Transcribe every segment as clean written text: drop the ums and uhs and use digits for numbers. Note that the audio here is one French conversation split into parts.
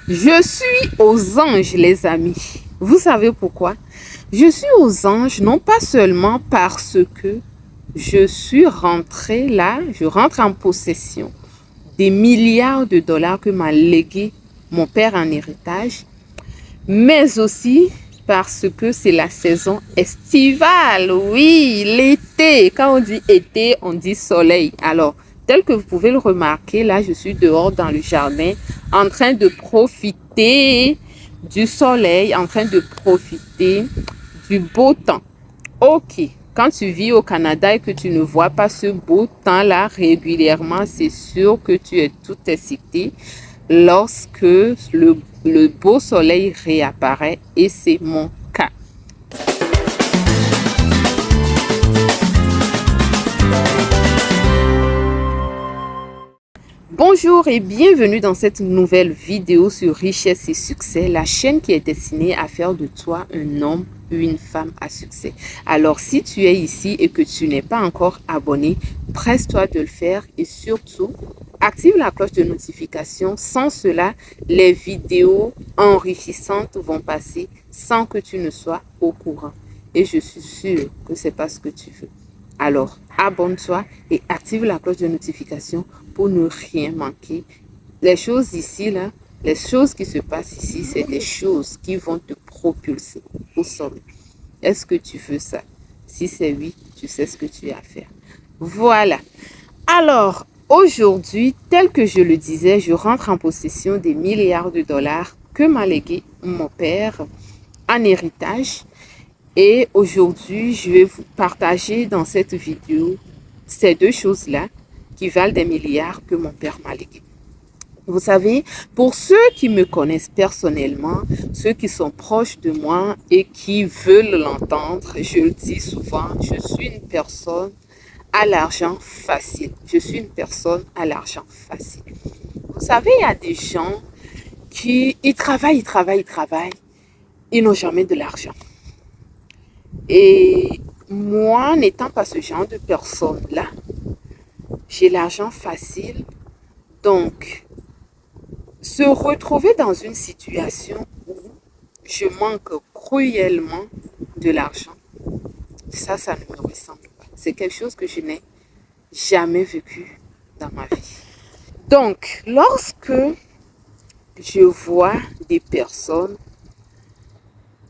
Je suis aux anges, les amis. Vous savez pourquoi? Je suis aux anges non pas seulement parce que je suis rentrée là, je rentre en possession des milliards de dollars que m'a légué mon père en héritage, mais aussi parce que c'est la saison estivale. Oui, l'été. Quand on dit été, on dit soleil. Alors, tel que vous pouvez le remarquer, là, je suis dehors dans le jardin en train de profiter du soleil, en train de profiter du beau temps. Ok, quand tu vis au Canada et que tu ne vois pas ce beau temps-là régulièrement, c'est sûr que tu es tout excité lorsque le beau soleil réapparaît et c'est mon cas. Bonjour et bienvenue dans cette nouvelle vidéo sur Richesse et Succès, la chaîne qui est destinée à faire de toi un homme ou une femme à succès. Alors si tu es ici et que tu n'es pas encore abonné, presse-toi de le faire et surtout active la cloche de notification. Sans cela, les vidéos enrichissantes vont passer sans que tu ne sois au courant. Et je suis sûre que c'est pas ce que tu veux. Alors, abonne-toi et active la cloche de notification pour ne rien manquer. Les choses ici, là, les choses qui se passent ici, c'est des choses qui vont te propulser au sommet. Est-ce que tu veux ça? Si c'est oui, tu sais ce que tu as à faire. Voilà. Alors, aujourd'hui, tel que je le disais, je rentre en possession des milliards de dollars que m'a légué mon père en héritage. Et aujourd'hui, je vais vous partager dans cette vidéo ces deux choses-là qui valent des milliards que mon père m'a légué. Vous savez, pour ceux qui me connaissent personnellement, ceux qui sont proches de moi et qui veulent l'entendre, je le dis souvent, je suis une personne à l'argent facile. Je suis une personne à l'argent facile. Vous savez, il y a des gens qui ils travaillent, ils n'ont jamais de l'argent. Et moi, n'étant pas ce genre de personne-là, j'ai l'argent facile. Donc, se retrouver dans une situation où je manque cruellement de l'argent, ça ne me ressemble pas. C'est quelque chose que je n'ai jamais vécu dans ma vie. Donc, lorsque je vois des personnes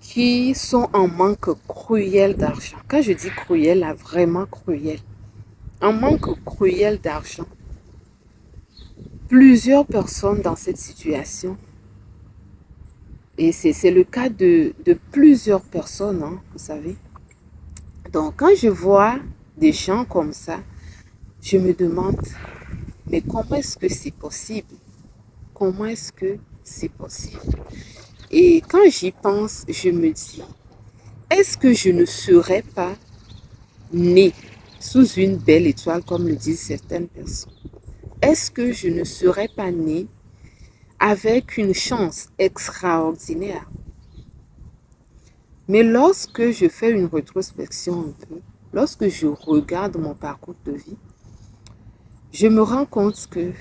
qui sont en manque cruel d'argent, quand je dis cruel, là, vraiment cruel, un manque cruel d'argent. Plusieurs personnes dans cette situation, et c'est le cas de plusieurs personnes, hein, vous savez. Donc, quand je vois des gens comme ça, je me demande, mais comment est-ce que c'est possible? Comment est-ce que c'est possible? Et quand j'y pense, je me dis, est-ce que je ne serais pas née sous une belle étoile, comme le disent certaines personnes? Est-ce que je ne serais pas née avec une chance extraordinaire? Mais lorsque je fais une rétrospection un peu, lorsque je regarde mon parcours de vie, je me rends compte que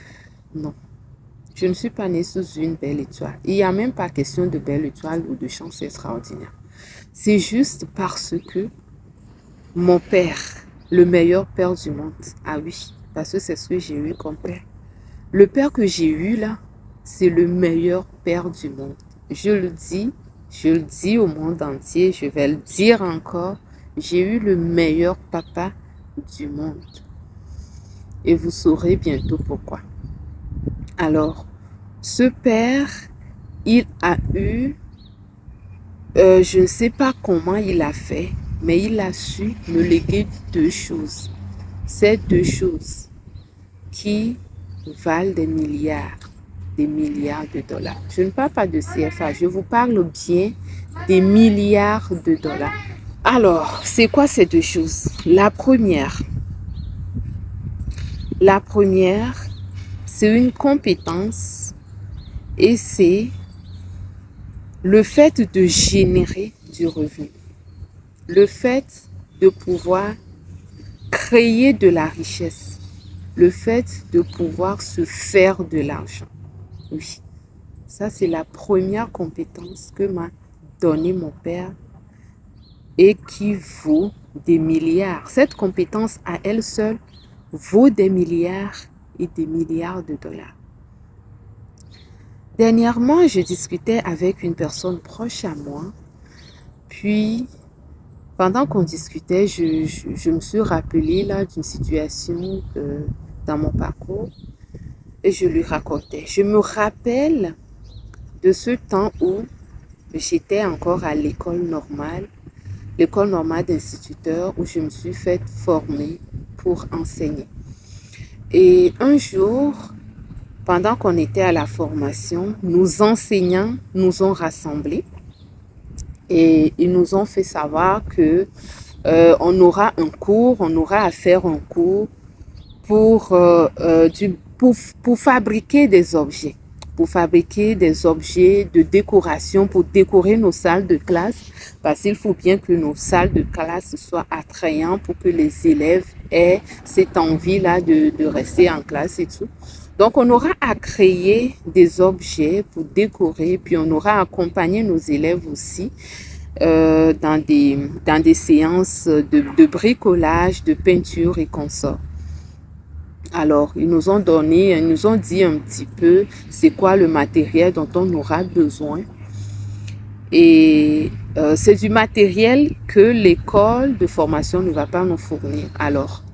non, je ne suis pas née sous une belle étoile. Il n'y a même pas question de belle étoile ou de chance extraordinaire. C'est juste parce que mon père, le meilleur père du monde, ah oui, parce que c'est ce que j'ai eu comme père. Le père que j'ai eu là, c'est le meilleur père du monde. Je le dis au monde entier, je vais le dire encore, j'ai eu le meilleur papa du monde. Et vous saurez bientôt pourquoi. Alors, ce père, il a eu, je ne sais pas comment il a fait, mais il a su me léguer deux choses. Ces deux choses qui valent des milliards de dollars. Je ne parle pas de CFA, je vous parle bien des milliards de dollars. Alors, c'est quoi ces deux choses? La première, c'est une compétence et c'est le fait de générer du revenu. Le fait de pouvoir créer de la richesse. Le fait de pouvoir se faire de l'argent. Oui. Ça, c'est la première compétence que m'a donnée mon père et qui vaut des milliards. Cette compétence à elle seule vaut des milliards et des milliards de dollars. Dernièrement, je discutais avec une personne proche à moi. Puis, pendant qu'on discutait, je me suis rappelée là d'une situation dans mon parcours et je lui racontais. Je me rappelle de ce temps où j'étais encore à l'école normale d'instituteur où je me suis fait former pour enseigner. Et un jour, pendant qu'on était à la formation, nos enseignants nous ont rassemblés et ils nous ont fait savoir que on aura à faire un cours pour, pour fabriquer des objets. Pour fabriquer des objets de décoration, pour décorer nos salles de classe, parce qu'il faut bien que nos salles de classe soient attrayantes pour que les élèves aient cette envie-là de rester en classe et tout. Donc, on aura à créer des objets pour décorer, puis on aura à accompagner nos élèves aussi dans des séances de bricolage, de peinture et consorts. Alors, ils nous ont dit un petit peu c'est quoi le matériel dont on aura besoin. Et c'est du matériel que l'école de formation ne va pas nous fournir. Alors,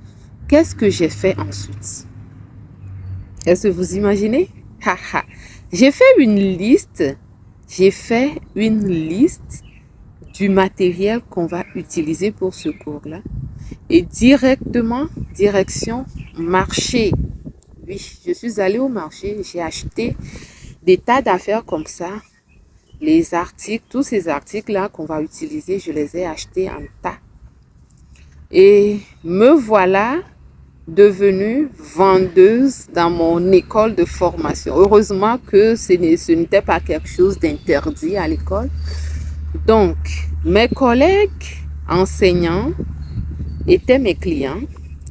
qu'est-ce que j'ai fait ensuite? Est-ce que vous imaginez? J'ai fait une liste du matériel qu'on va utiliser pour ce cours-là. Et direction marché. Oui, je suis allée au marché, j'ai acheté des tas d'affaires comme ça. Les articles, tous ces articles-là qu'on va utiliser, je les ai achetés en tas. Et me voilà devenue vendeuse dans mon école de formation. Heureusement que ce n'était pas quelque chose d'interdit à l'école. Donc, mes collègues enseignants étaient mes clients.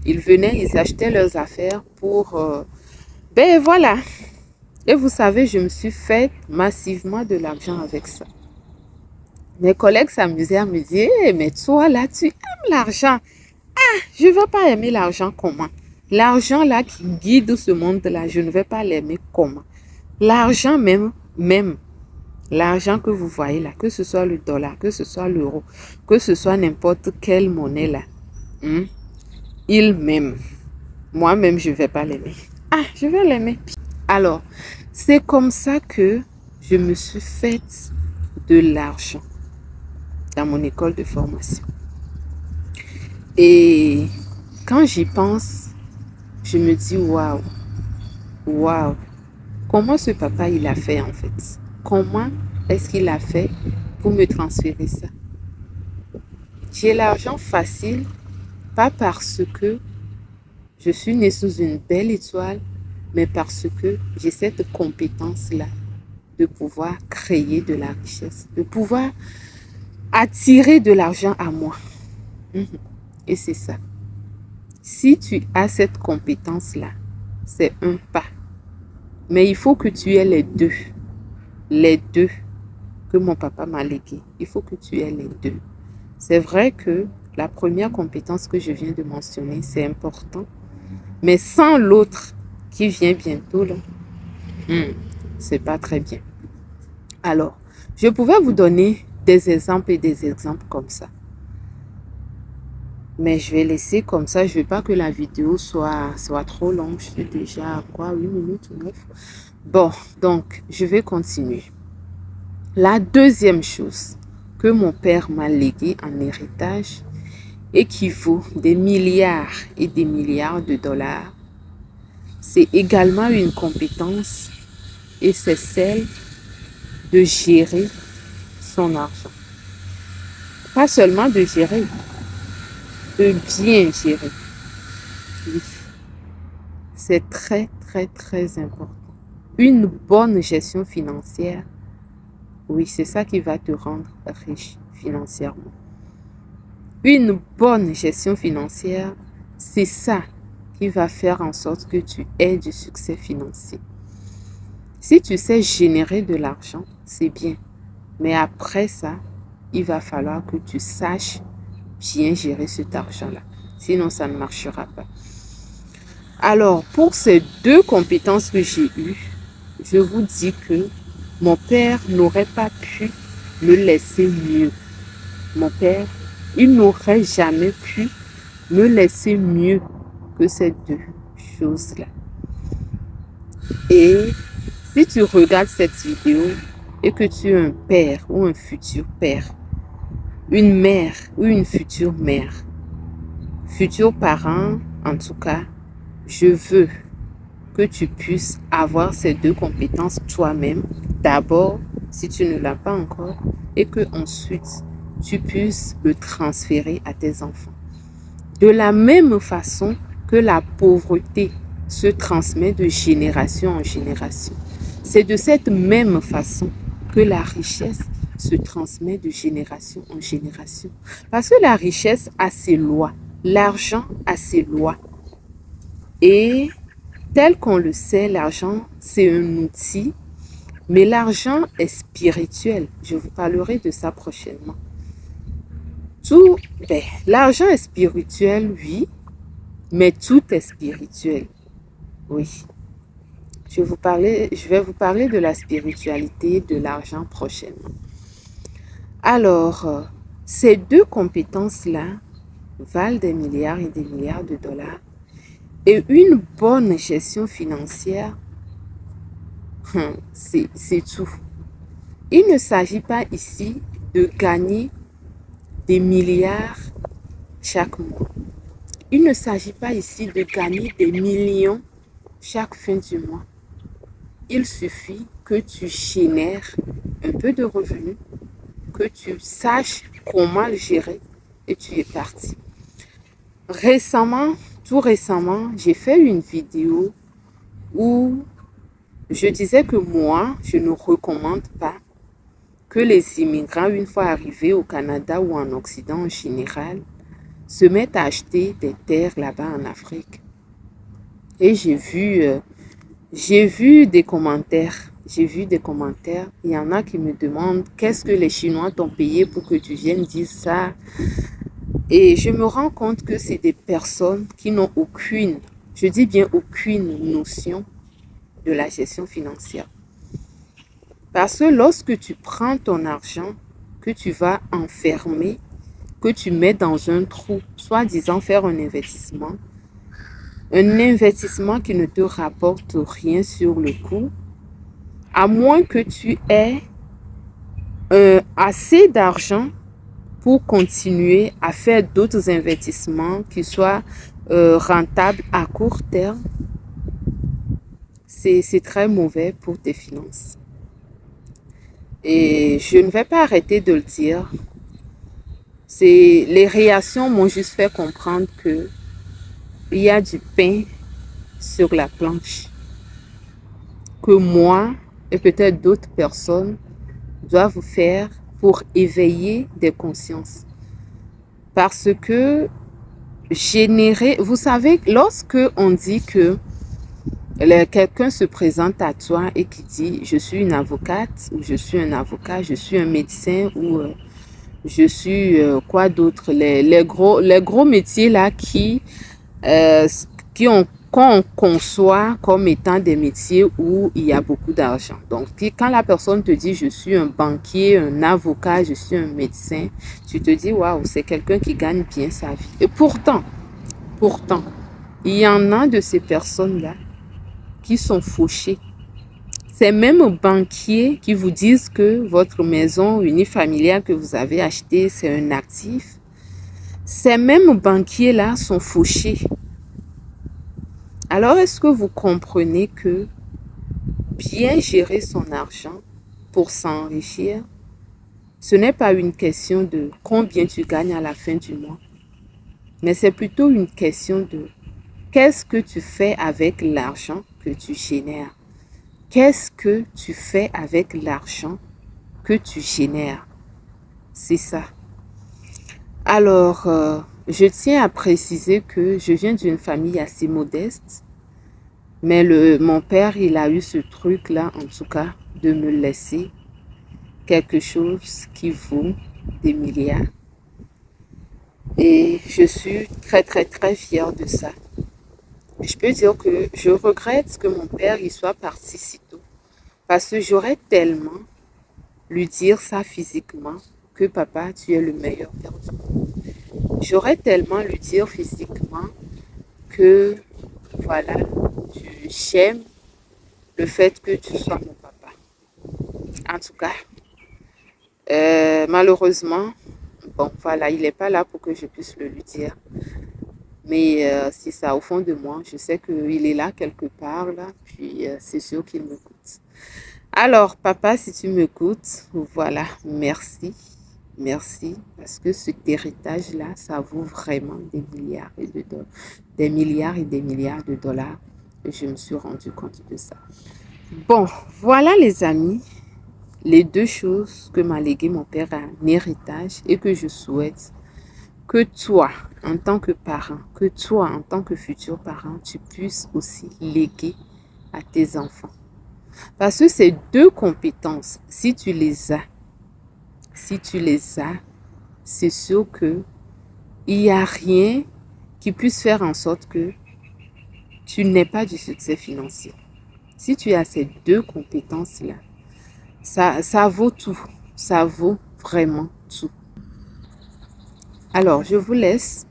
Ils venaient, ils achetaient leurs affaires pour... ben voilà. Et vous savez, je me suis fait massivement de l'argent avec ça. Mes collègues s'amusaient à me dire, hey, mais toi là, tu aimes l'argent. Ah, je ne vais pas aimer l'argent comment? L'argent là qui guide ce monde-là, je ne vais pas l'aimer comment? L'argent même, l'argent que vous voyez là, que ce soit le dollar, que ce soit l'euro, que ce soit n'importe quelle monnaie là, il m'aime. Moi-même, je ne vais pas l'aimer. Ah, je vais l'aimer. Alors, c'est comme ça que je me suis faite de l'argent dans mon école de formation. Et quand j'y pense, je me dis waouh, comment ce papa il a fait en fait? Comment est-ce qu'il a fait pour me transférer ça? J'ai l'argent facile, pas parce que je suis née sous une belle étoile, mais parce que j'ai cette compétence-là de pouvoir créer de la richesse, de pouvoir attirer de l'argent à moi. Et c'est ça. Si tu as cette compétence-là, c'est un pas. Mais il faut que tu aies les deux. Les deux que mon papa m'a légué. Il faut que tu aies les deux. C'est vrai que la première compétence que je viens de mentionner, c'est important. Mais sans l'autre qui vient bientôt, là, c'est pas très bien. Alors, je pouvais vous donner des exemples et des exemples comme ça. Mais je vais laisser comme ça. Je ne veux pas que la vidéo soit trop longue. Je suis déjà à quoi? 8 minutes ou 9. Bon, donc, je vais continuer. La deuxième chose que mon père m'a léguée en héritage et qui vaut des milliards et des milliards de dollars, c'est également une compétence et c'est celle de gérer son argent. Pas seulement de gérer, de bien gérer. Oui. C'est très, très, très important. Une bonne gestion financière, oui, c'est ça qui va te rendre riche financièrement. Une bonne gestion financière, c'est ça qui va faire en sorte que tu aies du succès financier. Si tu sais générer de l'argent, c'est bien. Mais après ça, il va falloir que tu saches bien gérer cet argent-là. Sinon, ça ne marchera pas. Alors, pour ces deux compétences que j'ai eues, je vous dis que mon père n'aurait pas pu me laisser mieux. Mon père, il n'aurait jamais pu me laisser mieux que ces deux choses-là. Et si tu regardes cette vidéo et que tu es un père ou un futur père, une mère ou une future mère, futur parent en tout cas, je veux que tu puisses avoir ces deux compétences toi-même. D'abord, si tu ne l'as pas encore, et que ensuite tu puisses le transférer à tes enfants. De la même façon que la pauvreté se transmet de génération en génération. C'est de cette même façon que la richesse se transmet de génération en génération. Parce que la richesse a ses lois, l'argent a ses lois. Et tel qu'on le sait, l'argent, c'est un outil, mais l'argent est spirituel. Je vous parlerai de ça prochainement. L'argent est spirituel, oui, mais tout est spirituel, oui. Je vais vous parler de la spiritualité de l'argent prochainement. Alors, ces deux compétences-là valent des milliards et des milliards de dollars. Et une bonne gestion financière, c'est tout. Il ne s'agit pas ici de gagner des milliards chaque mois. Il ne s'agit pas ici de gagner des millions chaque fin du mois. Il suffit que tu génères un peu de revenus, que tu saches comment le gérer et tu es parti. Tout récemment, j'ai fait une vidéo où je disais que moi, je ne recommande pas que les immigrants, une fois arrivés au Canada ou en Occident en général, se mettent à acheter des terres là-bas en Afrique. Et j'ai vu des commentaires. Il y en a qui me demandent qu'est-ce que les Chinois t'ont payé pour que tu viennes dire ça. Et je me rends compte que c'est des personnes qui n'ont aucune, je dis bien aucune notion de la gestion financière. Parce que lorsque tu prends ton argent, que tu vas enfermer, que tu mets dans un trou, soi-disant faire un investissement qui ne te rapporte rien sur le coup, à moins que tu aies assez d'argent pour continuer à faire d'autres investissements qui soient rentables à court terme, c'est très mauvais pour tes finances. Et je ne vais pas arrêter de le dire. Les réactions m'ont juste fait comprendre que il y a du pain sur la planche. Que moi et peut-être d'autres personnes doivent faire pour éveiller des consciences. Parce que vous savez, lorsque on dit que quelqu'un se présente à toi et qui dit je suis une avocate ou je suis un avocat, je suis un médecin ou je suis quoi d'autre, les gros métiers là qu'on conçoit comme étant des métiers où il y a beaucoup d'argent. Donc, quand la personne te dit je suis un banquier, un avocat, je suis un médecin, tu te dis waouh, c'est quelqu'un qui gagne bien sa vie. Et pourtant, il y en a de ces personnes-là qui sont fauchées. Ces mêmes banquiers qui vous disent que votre maison unifamiliale que vous avez achetée, c'est un actif. Ces mêmes banquiers-là sont fauchés. Alors, est-ce que vous comprenez que bien gérer son argent pour s'enrichir, ce n'est pas une question de combien tu gagnes à la fin du mois, mais c'est plutôt une question de qu'est-ce que tu fais avec l'argent que tu génères? Qu'est-ce que tu fais avec l'argent que tu génères? C'est ça. Alors, je tiens à préciser que je viens d'une famille assez modeste, Mais mon père, il a eu ce truc-là, en tout cas, de me laisser quelque chose qui vaut des milliards. Et je suis très, très, très fière de ça. Je peux dire que je regrette que mon père il soit parti si tôt. Parce que j'aurais tellement lui dire ça physiquement que papa, tu es le meilleur père du monde. J'aurais tellement lui dire physiquement que voilà, j'aime le fait que tu sois mon papa. En tout cas, malheureusement, bon voilà, il n'est pas là pour que je puisse le lui dire. Mais c'est ça, au fond de moi, je sais qu'il est là quelque part, là, puis c'est sûr qu'il m'écoute. Alors, papa, si tu m'écoutes, voilà, merci. Merci, parce que cet héritage-là, ça vaut vraiment des milliards et de dollars, des milliards et des milliards de dollars. Et je me suis rendu compte de ça. Bon, voilà les amis, les deux choses que m'a légué mon père en héritage et que je souhaite que toi, en tant que parent, que toi, en tant que futur parent, tu puisses aussi léguer à tes enfants. Parce que ces deux compétences, si tu les as, c'est sûr que il n'y a rien qui puisse faire en sorte que tu n'aies pas du succès financier. Si tu as ces deux compétences-là, ça vaut tout. Ça vaut vraiment tout. Alors, je vous laisse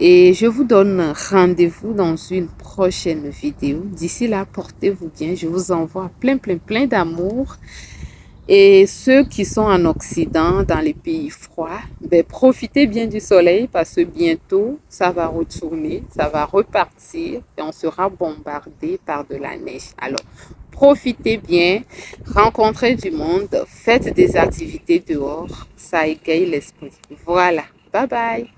et je vous donne rendez-vous dans une prochaine vidéo. D'ici là, portez-vous bien. Je vous envoie plein, plein, plein d'amour. Et ceux qui sont en Occident, dans les pays froids, ben, profitez bien du soleil parce que bientôt, ça va retourner, ça va repartir et on sera bombardé par de la neige. Alors, profitez bien, rencontrez du monde, faites des activités dehors, ça égaye l'esprit. Voilà, bye bye.